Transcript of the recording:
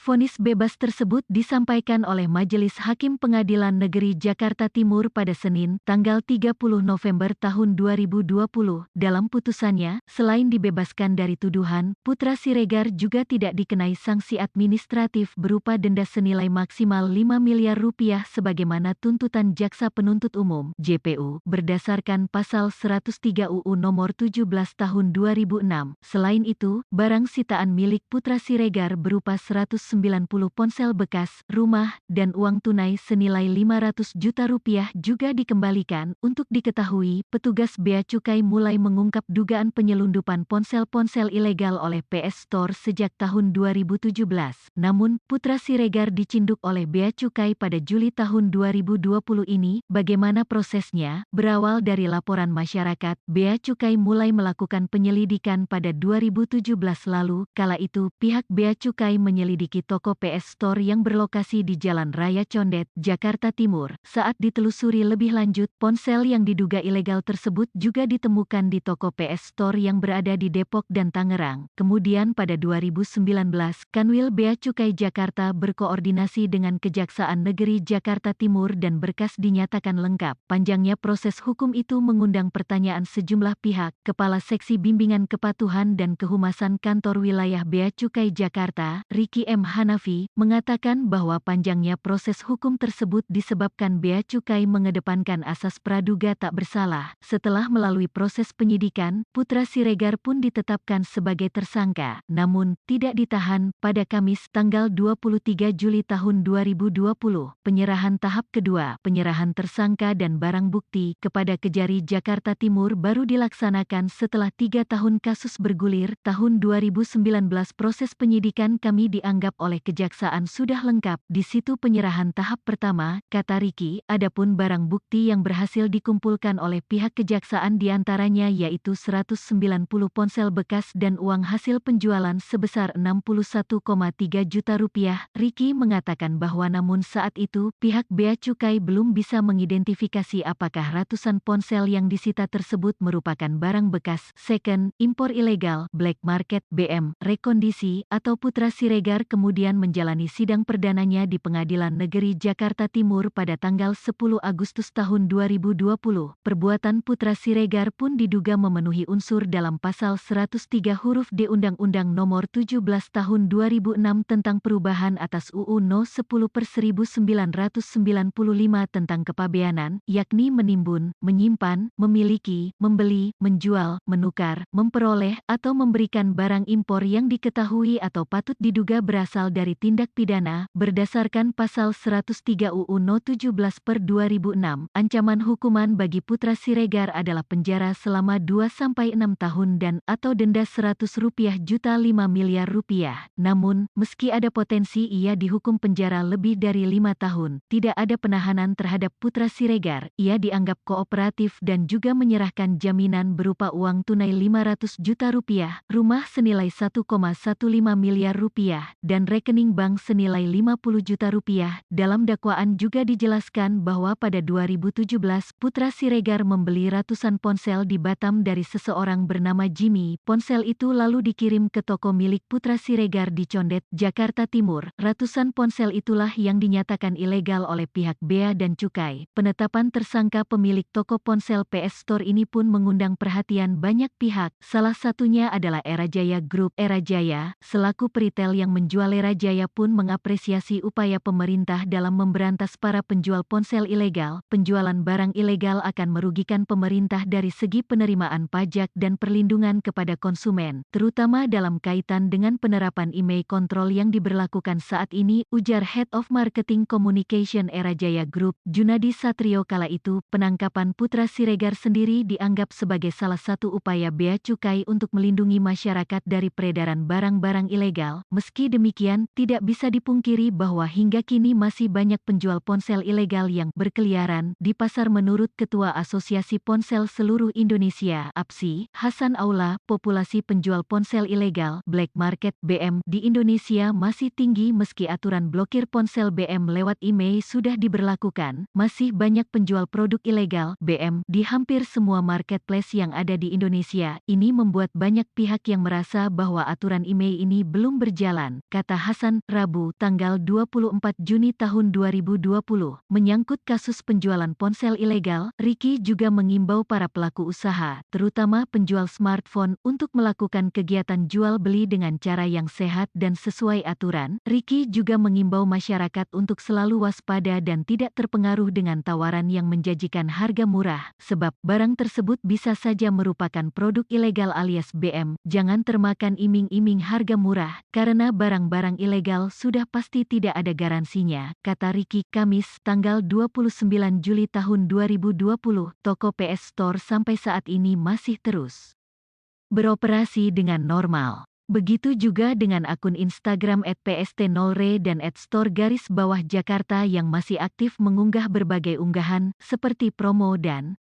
Vonis bebas tersebut disampaikan oleh Majelis Hakim Pengadilan Negeri Jakarta Timur pada Senin, tanggal 30 November tahun 2020. Dalam putusannya, selain dibebaskan dari tuduhan, Putra Siregar juga tidak dikenai sanksi administratif berupa denda senilai maksimal 5 miliar rupiah sebagaimana tuntutan Jaksa Penuntut Umum (JPU) berdasarkan Pasal 103 UU Nomor 17 Tahun 2006. Selain itu, barang sitaan milik Putra Siregar berupa 190 ponsel bekas, rumah, dan uang tunai senilai 500 juta rupiah juga dikembalikan. Untuk diketahui, petugas Bea Cukai mulai mengungkap dugaan penyelundupan ponsel-ponsel ilegal oleh PS Store sejak tahun 2017. Namun, Putra Siregar dicinduk oleh Bea Cukai pada Juli tahun 2020 ini. Bagaimana prosesnya? Berawal dari laporan masyarakat, Bea Cukai mulai melakukan penyelidikan pada 2017 lalu. Kala itu, pihak Bea Cukai menyelidiki toko PS Store yang berlokasi di Jalan Raya Condet, Jakarta Timur. Saat ditelusuri lebih lanjut, ponsel yang diduga ilegal tersebut juga ditemukan di toko PS Store yang berada di Depok dan Tangerang. Kemudian pada 2019, Kanwil Bea Cukai Jakarta berkoordinasi dengan Kejaksaan Negeri Jakarta Timur dan berkas dinyatakan lengkap. Panjangnya proses hukum itu mengundang pertanyaan sejumlah pihak. Kepala Seksi Bimbingan Kepatuhan dan Kehumasan Kantor Wilayah Bea Cukai Jakarta, Riki M. Hanafi, mengatakan bahwa panjangnya proses hukum tersebut disebabkan Bea Cukai mengedepankan asas praduga tak bersalah. Setelah melalui proses penyidikan, Putra Siregar pun ditetapkan sebagai tersangka, namun tidak ditahan. Pada Kamis, tanggal 23 Juli tahun 2020, penyerahan tahap kedua, penyerahan tersangka dan barang bukti kepada Kejari Jakarta Timur baru dilaksanakan setelah 3 tahun kasus bergulir. Tahun 2019 proses penyidikan kami dianggap oleh Kejaksaan sudah lengkap. Di situ penyerahan tahap pertama, kata Riki. Adapun barang bukti yang berhasil dikumpulkan oleh pihak Kejaksaan diantaranya yaitu 190 ponsel bekas dan uang hasil penjualan sebesar 61,3 juta rupiah. Riki mengatakan bahwa namun saat itu, pihak Bea Cukai belum bisa mengidentifikasi apakah ratusan ponsel yang disita tersebut merupakan barang bekas, second, impor ilegal, black market, BM, rekondisi, atau Putra Siregar kemudian menjalani sidang perdananya di Pengadilan Negeri Jakarta Timur pada tanggal 10 Agustus tahun 2020. Perbuatan Putra Siregar pun diduga memenuhi unsur dalam Pasal 103 huruf D Undang-Undang Nomor 17 Tahun 2006 tentang perubahan atas UU No 10/1995 tentang kepabeanan, yakni menimbun, menyimpan, memiliki, membeli, menjual, menukar, memperoleh, atau memberikan barang impor yang diketahui atau patut diduga berasal dari tindak pidana. Berdasarkan Pasal 103 UU No 17/2006, ancaman hukuman bagi Putra Siregar adalah penjara selama 2-6 tahun dan atau denda Rp100 miliar. Namun, meski ada potensi ia dihukum penjara lebih dari 5 tahun, tidak ada penahanan terhadap Putra Siregar. Ia dianggap kooperatif dan juga menyerahkan jaminan berupa uang tunai 500 juta rupiah, rumah senilai 1,15 miliar rupiah, dan rekening bank senilai 50 juta rupiah. Dalam dakwaan juga dijelaskan bahwa pada 2017, Putra Siregar membeli ratusan ponsel di Batam dari seseorang bernama Jimmy. Ponsel itu lalu dikirim ke toko milik Putra Siregar di Condet, Jakarta Timur. Ratusan ponsel itulah yang dinyatakan ilegal oleh pihak Bea dan Cukai. Penetapan tersangka pemilik toko ponsel PS Store ini pun mengundang perhatian banyak pihak. Salah satunya adalah Era Jaya Group. Era Jaya, selaku peritel yang menjual Era Jaya pun mengapresiasi upaya pemerintah dalam memberantas para penjual ponsel ilegal. Penjualan barang ilegal akan merugikan pemerintah dari segi penerimaan pajak dan perlindungan kepada konsumen, terutama dalam kaitan dengan penerapan IMEI kontrol yang diberlakukan saat ini, ujar Head of Marketing Communication Era Jaya Group, Junadi Satrio. Kala itu, penangkapan Putra Siregar sendiri dianggap sebagai salah satu upaya Bea Cukai untuk melindungi masyarakat dari peredaran barang-barang ilegal. Meski demikian, tidak bisa dipungkiri bahwa hingga kini masih banyak penjual ponsel ilegal yang berkeliaran di pasar. Menurut Ketua Asosiasi Ponsel Seluruh Indonesia (APSI), Hasan Aula, populasi penjual ponsel ilegal black market BM di Indonesia masih tinggi meski aturan blokir ponsel BM lewat IMEI sudah diberlakukan. Masih banyak penjual produk ilegal BM di hampir semua marketplace yang ada di Indonesia. Ini membuat banyak pihak yang merasa bahwa aturan IMEI ini belum berjalan, kata kata Hasan, Rabu, tanggal 24 Juni tahun 2020. Menyangkut kasus penjualan ponsel ilegal, Ricky juga mengimbau para pelaku usaha, terutama penjual smartphone, untuk melakukan kegiatan jual beli dengan cara yang sehat dan sesuai aturan. Ricky juga mengimbau masyarakat untuk selalu waspada dan tidak terpengaruh dengan tawaran yang menjanjikan harga murah, sebab barang tersebut bisa saja merupakan produk ilegal alias BM. Jangan termakan iming-iming harga murah, karena barang-barang ilegal sudah pasti tidak ada garansinya, kata Ricky. Kamis, tanggal 29 Juli tahun 2020, toko PS Store sampai saat ini masih terus beroperasi dengan normal. Begitu juga dengan akun Instagram @pst0re dan @store_Jakarta yang masih aktif mengunggah berbagai unggahan, seperti promo dan